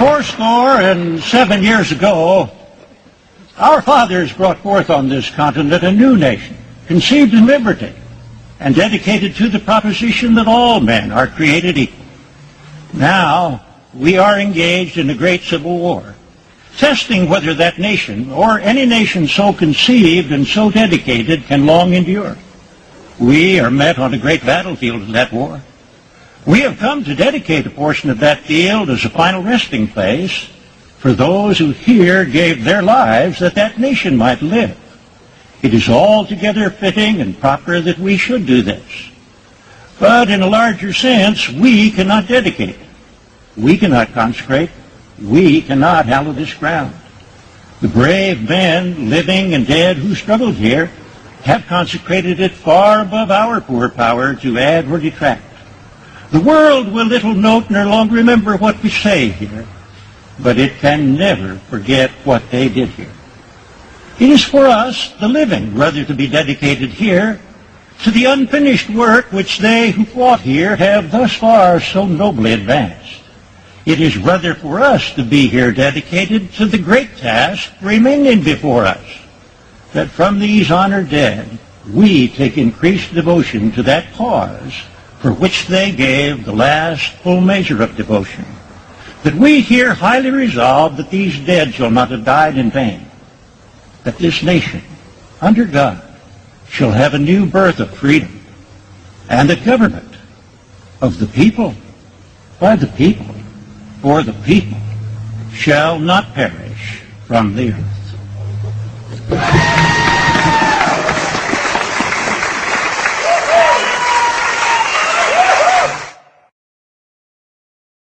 407 years ago, our fathers brought forth on this continent a new nation, conceived in liberty, and dedicated to the proposition that all men are created equal. Now, we are engaged in a great civil war, testing whether that nation, or any nation so conceived and so dedicated, can long endure. We are met on a great battlefield of that war. We have come to dedicate a portion of that field as a final resting place for those who here gave their lives that that nation might live. It is altogether fitting and proper that we should do this. But in a larger sense, we cannot dedicate. We cannot consecrate. We cannot hallow this ground. The brave men, living and dead, who struggled here, have consecrated it far above our poor power to add or detract. The world will little note nor long remember what we say here, but it can never forget what they did here. It is for us, the living, rather to be dedicated here to the unfinished work which they who fought here have thus far so nobly advanced. It is rather for us to be here dedicated to the great task remaining before us, that from these honored dead we take increased devotion to that cause for which they gave the last full measure of devotion, that we here highly resolve that these dead shall not have died in vain, that this nation, under God, shall have a new birth of freedom, and a government of the people, by the people, for the people, shall not perish from the earth.